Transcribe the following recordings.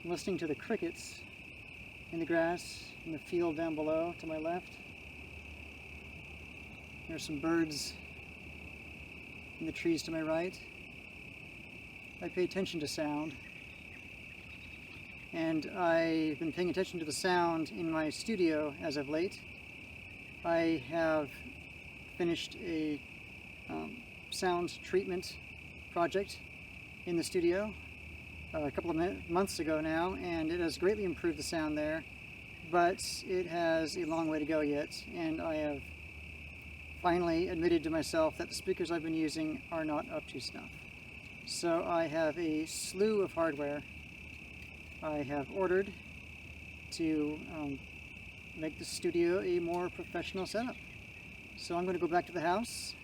listening to the crickets in the grass in the field down below to my left. There's some birds in the trees to my right. I pay attention to sound, and I've been paying attention to the sound in my studio as of late. I have finished a sound treatment project in the studio a couple of months ago now, and it has greatly improved the sound there, but it has a long way to go yet, and I have finally admitted to myself that the speakers I've been using are not up to snuff. So I have a slew of hardware I have ordered to make the studio a more professional setup. So I'm going to go back to the house.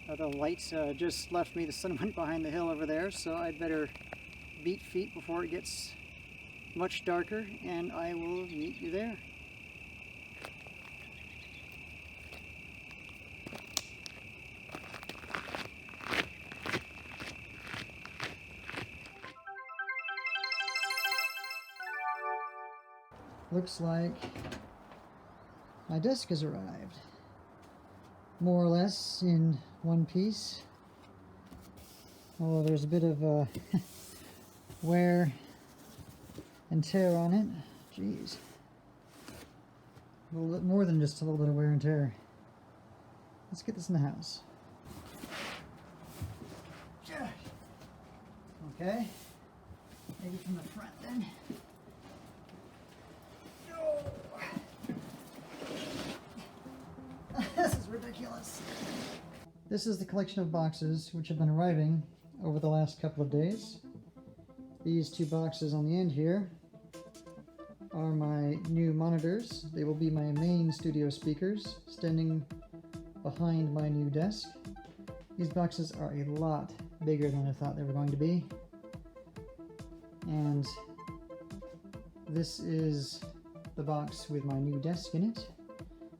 The light just left me. The sun went behind the hill over there, so I'd better beat feet before it gets much darker, and I will meet you there. Looks like my desk has arrived, more or less in one piece, although there's a bit of wear and tear on it. Jeez, a little bit more than just a little bit of wear and tear. Let's get this in the house. Okay, maybe from the front then. This is ridiculous. This is the collection of boxes which have been arriving over the last couple of days. These two boxes on the end here are my new monitors. They will be my main studio speakers standing behind my new desk. These boxes are a lot bigger than I thought they were going to be. And this is the box with my new desk in it.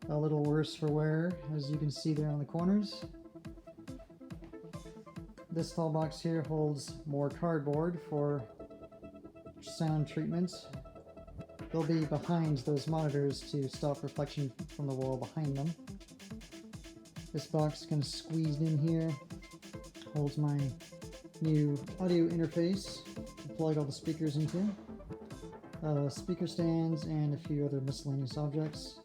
A little worse for wear, as you can see there on the corners. This tall box here holds more cardboard for sound treatment. They'll be behind those monitors to stop reflection from the wall behind them. This box kind of squeezed in here holds my new audio interface to plug all the speakers into. Speaker stands and a few other miscellaneous objects.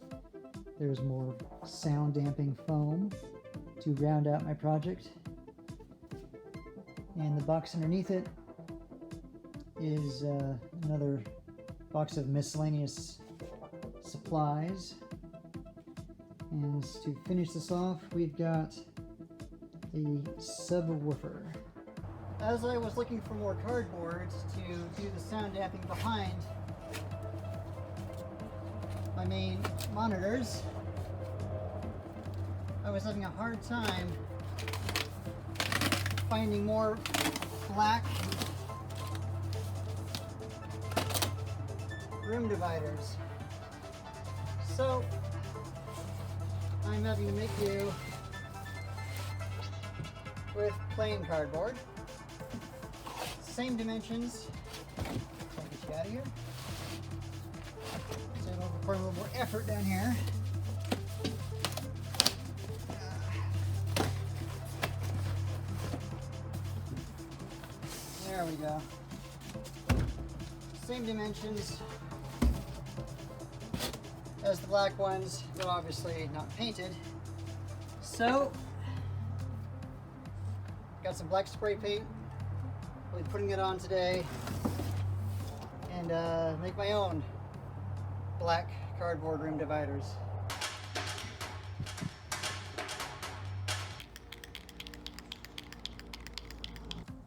There's more sound damping foam to round out my project. And the box underneath it is another box of miscellaneous supplies. And to finish this off, we've got the subwoofer. As I was looking for more cardboard to do the sound damping behind my main monitors, I was having a hard time finding more black room dividers. So I'm having to make do with plain cardboard. Same dimensions. I'll get you out of here. So I'm going to put a little more effort down here. There we go. Same dimensions as the black ones, but obviously not painted. So, got some black spray paint. I'll be putting it on today and make my own black cardboard room dividers.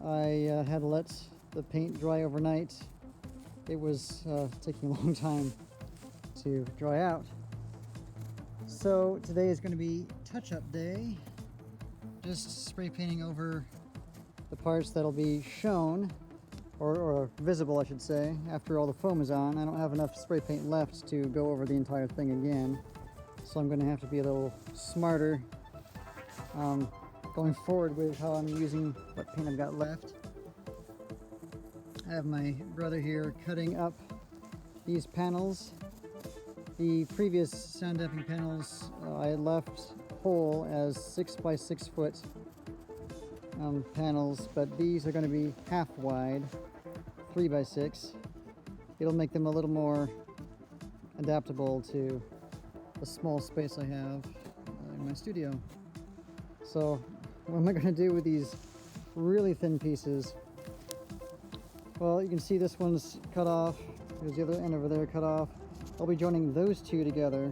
I had to let the paint dry overnight. It was taking a long time to dry out. So today is going to be touch-up day. Just spray painting over the parts that'll be shown, or visible I should say, after all the foam is on. I don't have enough spray paint left to go over the entire thing again. So I'm going to have to be a little smarter going forward with how I'm using what paint I've got left. I have my brother here cutting up these panels. The previous sound damping panels I had left whole as 6 by 6 foot panels, but these are going to be half wide, 3 by 6. It'll make them a little more adaptable to the small space I have in my studio. So what am I going to do with these really thin pieces? Well, you can see this one's cut off. There's the other end over there cut off. I'll be joining those two together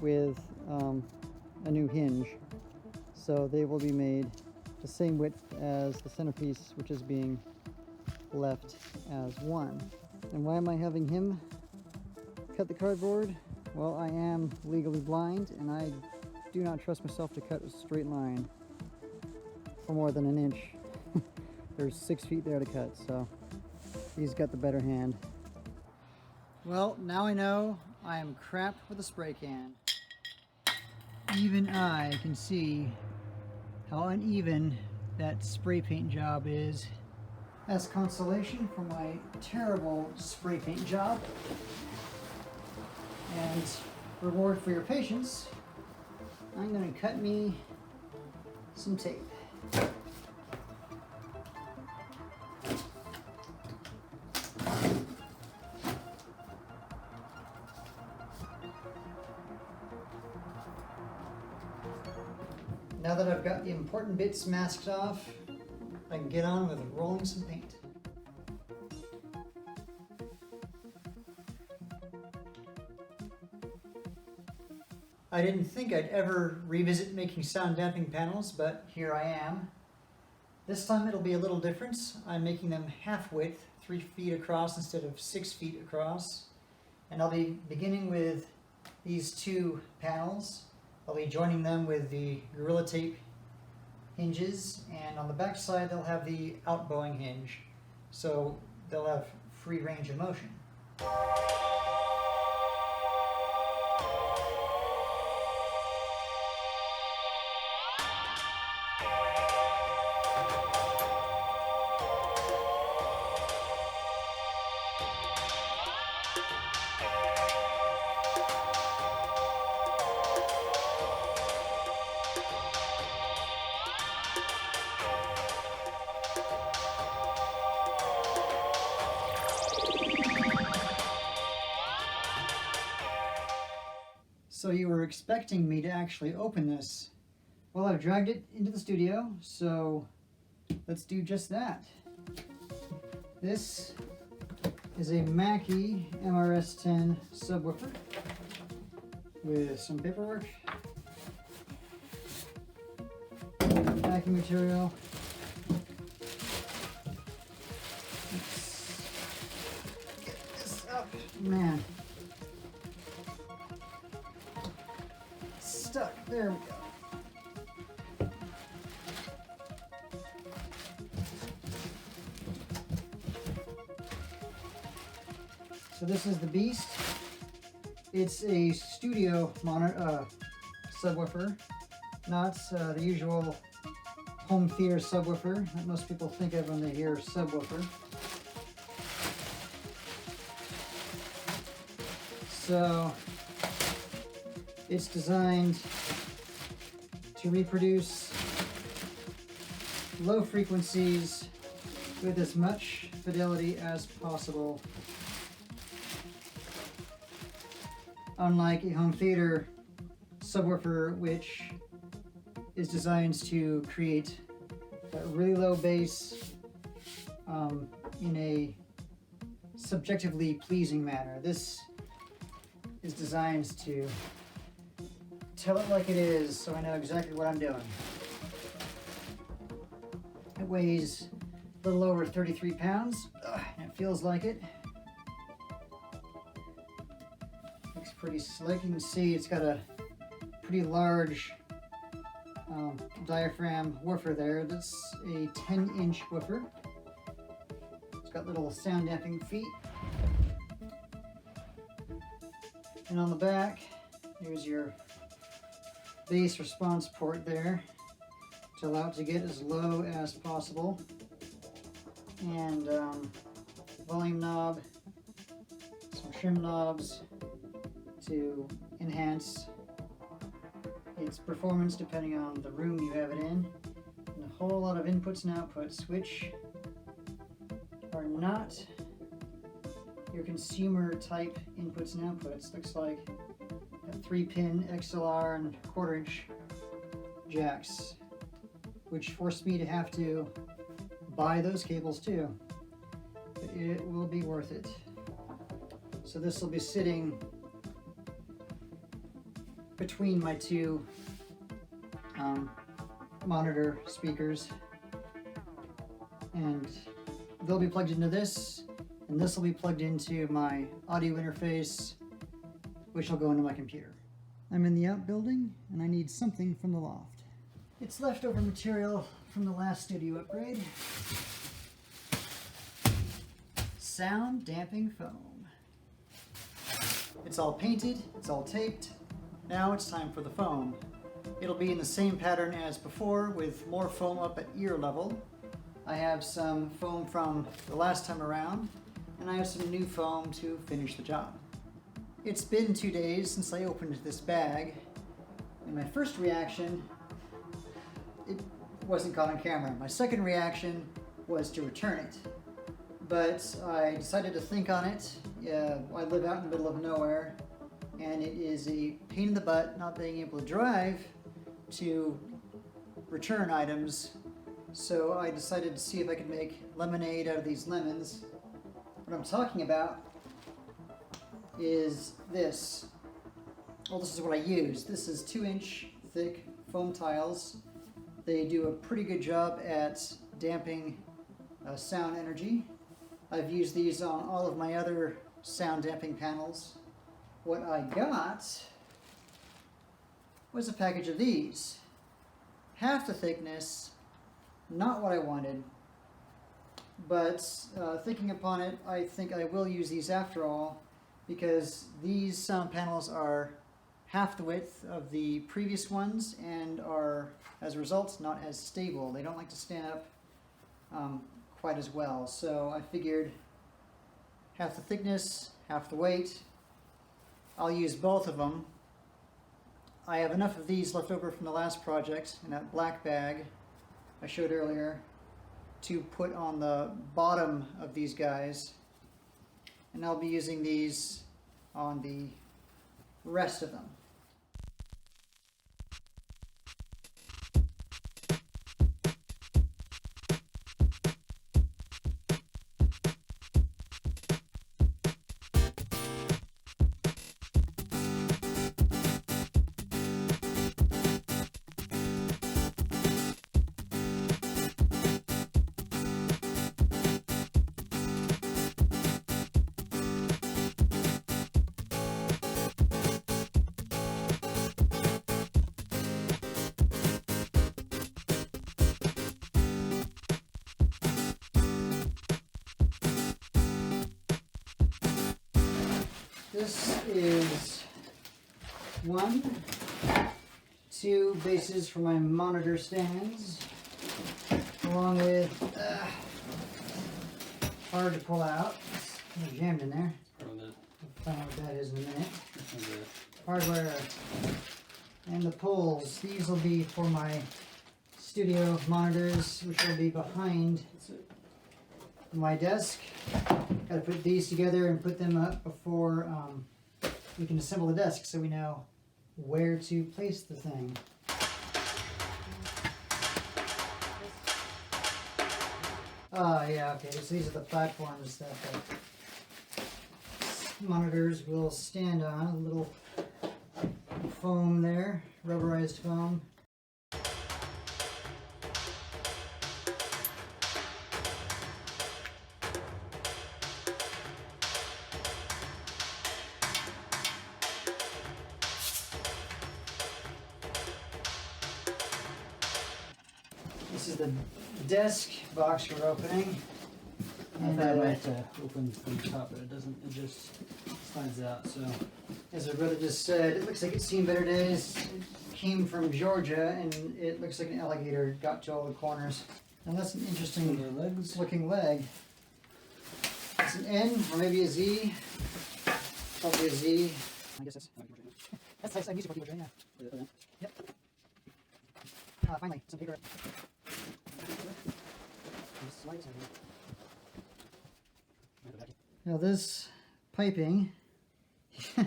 with a new hinge. So they will be made the same width as the centerpiece, which is being left as one. And why am I having him cut the cardboard? Well, I am legally blind and I do not trust myself to cut a straight line for more than an inch. There's 6 feet there to cut, so he's got the better hand. Well, now I know I am crap with a spray can. Even I can see how uneven that spray paint job is. As consolation for my terrible spray paint job and reward for your patience, I'm going to cut me some tape. Now that I've got the important bits masked off, I can get on with rolling some paint. I didn't think I'd ever revisit making sound damping panels, but here I am. This time it'll be a little different. I'm making them half width, 3 feet across instead of 6 feet across. And I'll be beginning with these two panels. I'll be joining them with the Gorilla Tape hinges, and on the back side they'll have the outbowing hinge, so they'll have free range of motion. So you were expecting me to actually open this. Well, I've dragged it into the studio, so let's do just that. This is a Mackie MRS-10 subwoofer with some paperwork, packing material. Let's get this up. Man. Stuck. There we go. So this is the beast. It's a studio monitor subwoofer, not the usual home theater subwoofer that most people think of when they hear subwoofer. So it's designed to reproduce low frequencies with as much fidelity as possible. Unlike a home theater subwoofer, which is designed to create a really low bass in a subjectively pleasing manner. This is designed to tell it like it is, so I know exactly what I'm doing. It weighs a little over 33 pounds, and it feels like it. Looks pretty slick. You can see it's got a pretty large diaphragm woofer there. That's a 10-inch woofer. It's got little sound damping feet. And on the back, here's your bass response port there to allow it to get as low as possible. And volume knob, some trim knobs to enhance its performance depending on the room you have it in, and a whole lot of inputs and outputs, which are not your consumer type inputs and outputs. Looks like a 3-pin XLR and 1/4-inch jacks, which forced me to have to buy those cables too, but it will be worth it. So this will be sitting between my two monitor speakers, and they'll be plugged into this, and this will be plugged into my audio interface, which will go into my computer. I'm in the outbuilding and I need something from the loft. It's leftover material from the last studio upgrade. Sound damping foam. It's all painted, it's all taped. Now it's time for the foam. It'll be in the same pattern as before, with more foam up at ear level. I have some foam from the last time around, and I have some new foam to finish the job. It's been 2 days since I opened this bag, and my first reaction, it wasn't caught on camera. My second reaction was to return it, but I decided to think on it. I live out in the middle of nowhere, and it is a pain in the butt not being able to drive to return items, so I decided to see if I could make lemonade out of these lemons. What I'm talking about is this. Well, this is what I use. This is 2-inch thick foam tiles. They do a pretty good job at damping sound energy. I've used these on all of my other sound damping panels. What I got was a package of these. Half the thickness, not what I wanted, but thinking upon it, I think I will use these after all, because these sound panels are half the width of the previous ones and are, as a result, not as stable. They don't like to stand up quite as well. So I figured half the thickness, half the weight. I'll use both of them. I have enough of these left over from the last project in that black bag I showed earlier to put on the bottom of these guys, and I'll be using these on the rest of them. This is 2 bases for my monitor stands, along with, hard to pull out, it's kind of jammed in there. We'll find out what that is in a minute. Hardware and the poles. These will be for my studio monitors, which will be behind my desk. Got to put these together and put them up before we can assemble the desk, so we know where to place the thing. Yeah, okay, so these are the platforms that the monitors will stand on. A little foam there, rubberized foam. This is the desk box we're opening. I thought I might open from the top, but it doesn't. It just slides out. So, as our brother just said, it looks like it's seen better days. It came from Georgia, and it looks like an alligator got to all the corners. And that's an interesting looking leg. Let's It's an N or maybe a Z. Probably a Z. I guess that's nice. I'm using for keyboard, yeah. Yep. Finally, some paper. Now this piping, you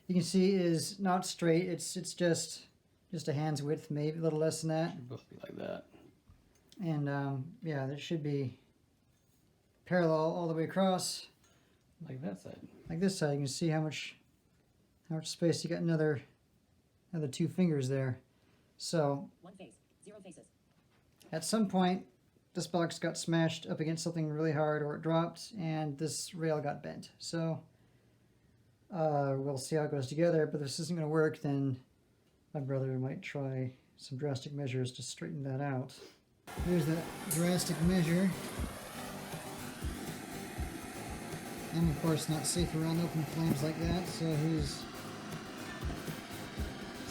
can see, is not straight. It's just a hand's width, maybe a little less than that. Should both be like that. And yeah, there should be parallel all the way across. Like that side. Like this side, you can see how much space. You got another 2 fingers there. So 1 face, 0 faces. At some point, this box got smashed up against something really hard, or it dropped, and this rail got bent. So we'll see how it goes together. But if this isn't going to work, then my brother might try some drastic measures to straighten that out. There's that drastic measure. I'm of course not safe around open flames like that, so he's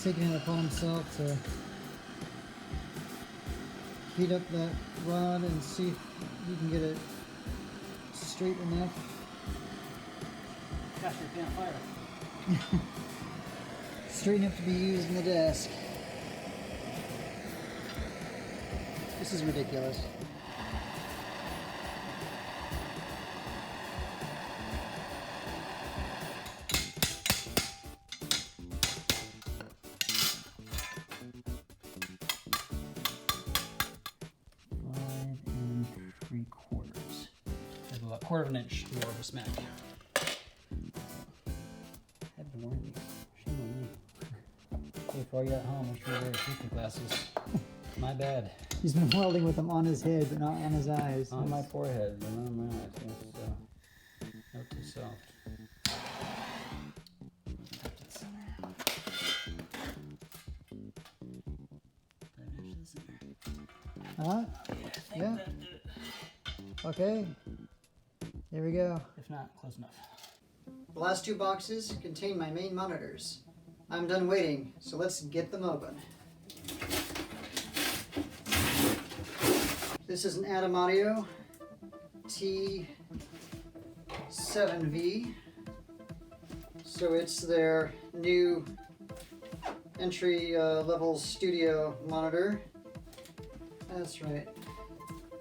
taking it upon himself to heat up that rod and see if you can get it straight enough. Gosh, you're on fire. Straight enough to be used in the desk. This is ridiculous. About a quarter of an inch more of a smack. Had to warn you. Shame on me. Hey, for all you at home, make sure you wear safety glasses. My bad. He's been welding with them on his head, but not on his eyes. On my forehead, but not on my eyes. Yes, note to self. Huh? Yeah. Okay. Here we go. If not, close enough. The last 2 boxes contain my main monitors. I'm done waiting, so let's get them open. This is an Atom Audio T7V. So it's their new entry level studio monitor. That's right.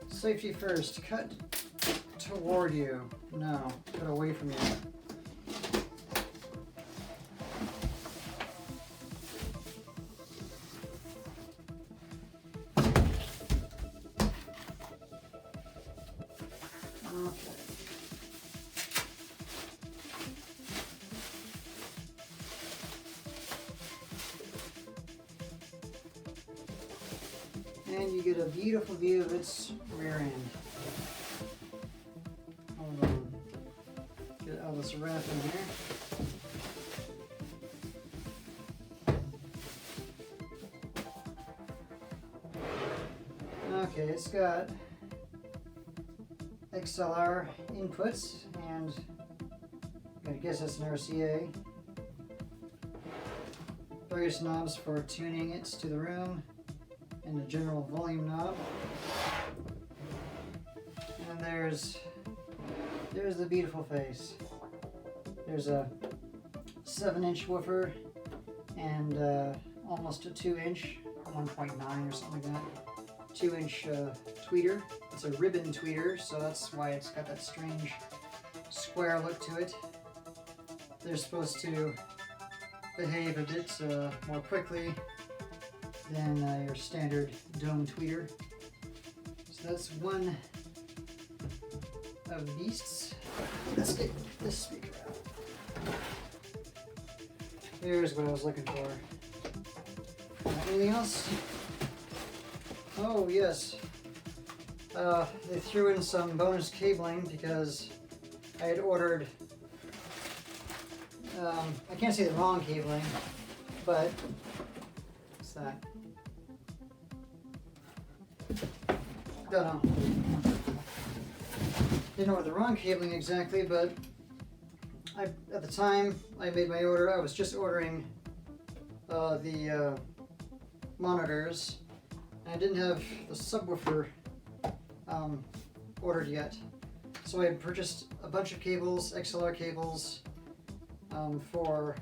Safety first. Cut toward you. No, cut away from you. Okay. And you get a beautiful view of its rear end. Hold on. Get all this wrap in here. Okay, it's got XLR inputs, and I guess that's an RCA. Various knobs for tuning it to the room, and the general volume knob. And there's the beautiful face. There's a 7-inch woofer and almost a 2-inch, 1.9 or something like that. 2-inch tweeter. It's a ribbon tweeter, so that's why it's got that strange square look to it. They're supposed to behave a bit more quickly than your standard dome tweeter. So that's one of the beasts. Let's get this speaker out. Here's what I was looking for. Anything else? Oh, yes. They threw in some bonus cabling because I had ordered, I can't say the wrong cabling, but what's that? Don't know. Didn't know what the wrong cabling exactly, but at the time I made my order, I was just ordering the monitors. I didn't have the subwoofer ordered yet, So I purchased a bunch of cables, XLR cables, for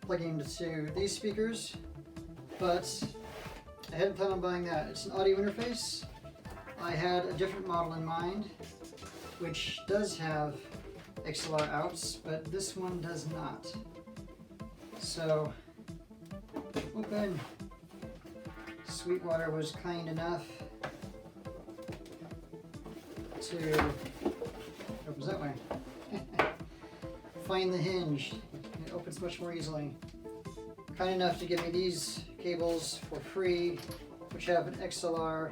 plugging into these speakers, but I hadn't planned on buying that. It's an audio interface. I had a different model in mind, which does have XLR outs, but this one does not. So, open. Sweetwater was kind enough to, opens that way, find the hinge. It opens much more easily. Kind enough to give me these cables for free, which have an XLR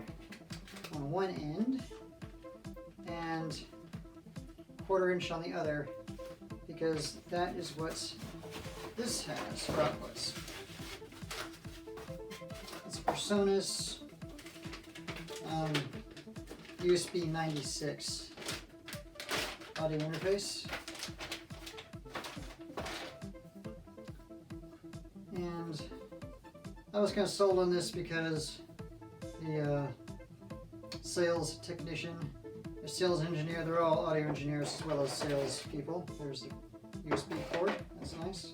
on one end and 1/4 inch on the other, because that is what this has for outputs. It's a PreSonus USB 96 audio interface. And I was kind of sold on this because the sales technician, the sales engineer, they're all audio engineers as well as sales people. There's the USB port, that's nice.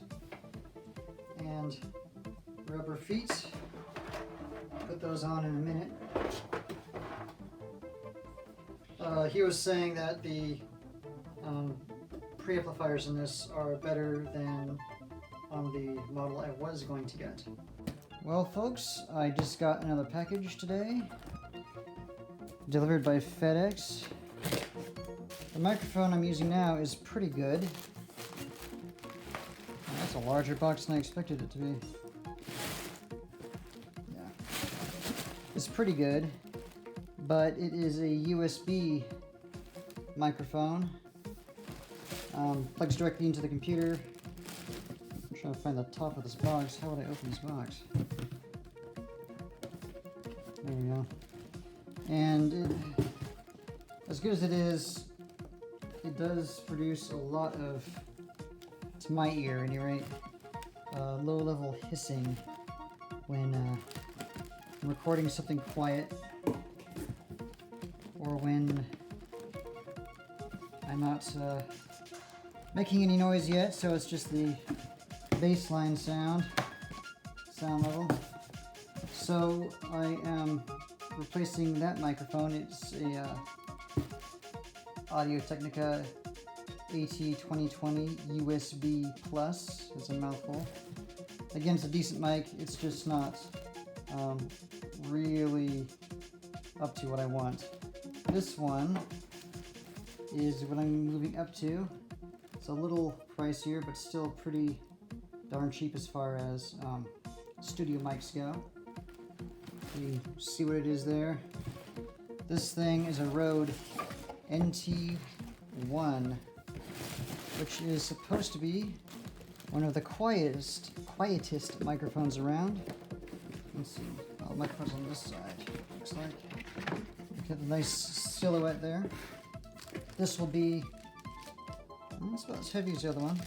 And rubber feet, put those on in a minute. He was saying that the preamplifiers in this are better than on the model I was going to get. Well folks, I just got another package today, delivered by FedEx. The microphone I'm using now is pretty good. That's a larger box than I expected it to be. Yeah. It's pretty good, but it is a USB microphone. Plugs directly into the computer. I'm trying to find the top of this box. How would I open this box? There we go. And it, as good as it is, it does produce a lot of, to my ear at any rate, low-level hissing when I'm recording something quiet, or when I'm not making any noise yet, so it's just the baseline sound level. So I am replacing that microphone. It's a Audio-Technica AT2020 USB Plus. It's a mouthful. Again, it's a decent mic. It's just not really up to what I want. This one is what I'm moving up to. It's a little pricier, but still pretty darn cheap as far as studio mics go. You see what it is there. This thing is a Rode NT1, which is supposed to be one of the quietest microphones around. Let's see. Oh, the microphone's on this side, looks like. Look at the nice silhouette there. This will be, it's about as heavy as the other one.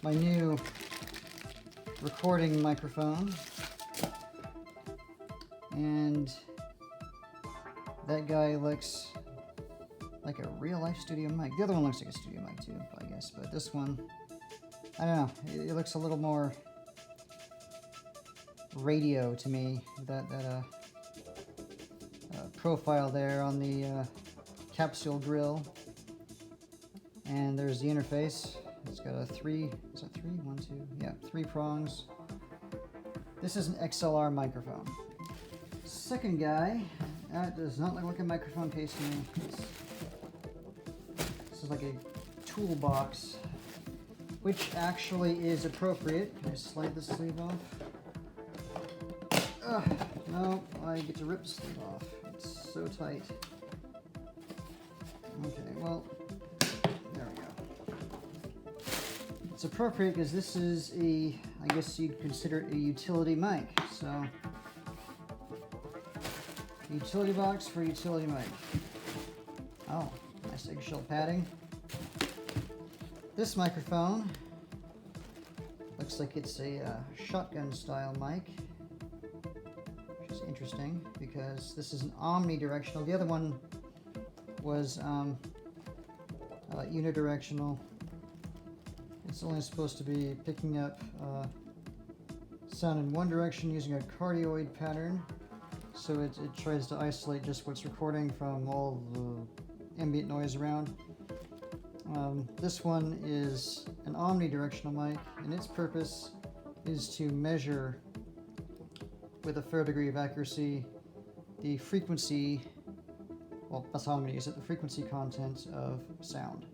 My new recording microphone. And that guy looks like a real-life studio mic. The other one looks like a studio mic too, I guess. But this one, I don't know. It looks a little more radio to me. That profile there on the capsule grill. And there's the interface. It's got a three prongs. This is an XLR microphone. Second guy, that does not look like a microphone case to me. This is like a toolbox, which actually is appropriate. Can I slide the sleeve off? No, I get to rip the sleeve off. It's so tight. Okay, well, there we go. It's appropriate because this is a, I guess you'd consider it a utility mic. So, utility box for utility mic. Oh, nice eggshell padding. This microphone looks like it's a shotgun style mic, which is interesting because this is an omnidirectional. The other one was unidirectional. It's only supposed to be picking up sound in one direction using a cardioid pattern. So it tries to isolate just what's recording from all the ambient noise around. This one is an omnidirectional mic, and its purpose is to measure with a fair degree of accuracy the frequency, well, that's how I'm going to use it, the frequency content of sound.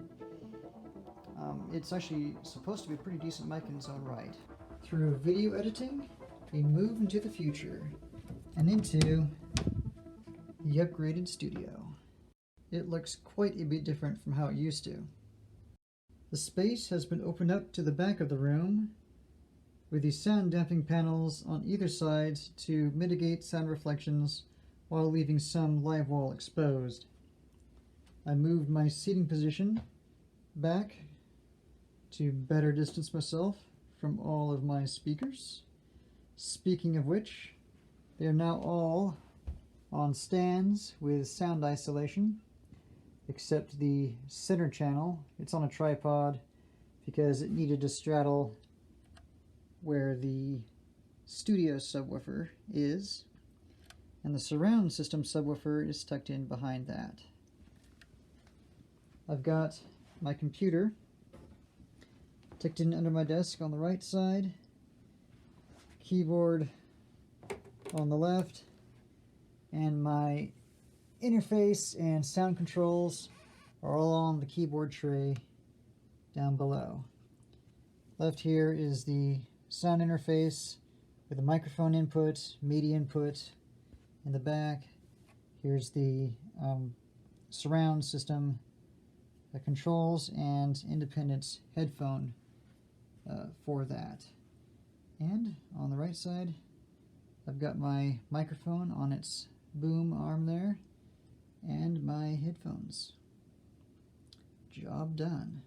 It's actually supposed to be a pretty decent mic in its own right. Through video editing, we move into the future and into the upgraded studio. It looks quite a bit different from how it used to. The space has been opened up to the back of the room with the sound damping panels on either side to mitigate sound reflections while leaving some live wall exposed. I moved my seating position back to better distance myself from all of my speakers. Speaking of which, they are now all on stands with sound isolation, except the center channel. It's on a tripod because it needed to straddle where the studio subwoofer is, and the surround system subwoofer is tucked in behind that. I've got my computer tucked in under my desk on the right side, keyboard on the left, and my interface and sound controls are all on the keyboard tray down below. Left here is the sound interface with the microphone input, MIDI input in the back. Here's the surround system controls and independent headphone for that. And on the right side, I've got my microphone on its boom arm there and my headphones. Job done.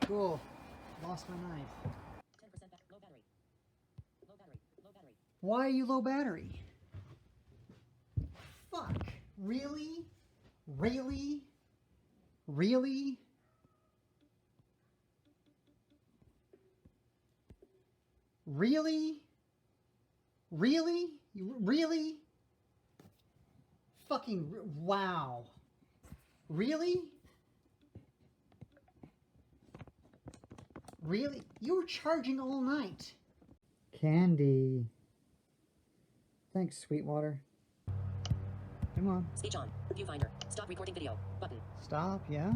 Cool. Lost my knife. 10% back. Low battery. Low battery. Low battery. Why are you low battery? Fuck. Really? Really? Really? Really? Really? Really? Fucking wow. Really? Really? You were charging all night. Candy. Thanks, Sweetwater. Come on. Speech on. Viewfinder. Stop recording video. Button. Stop, yeah?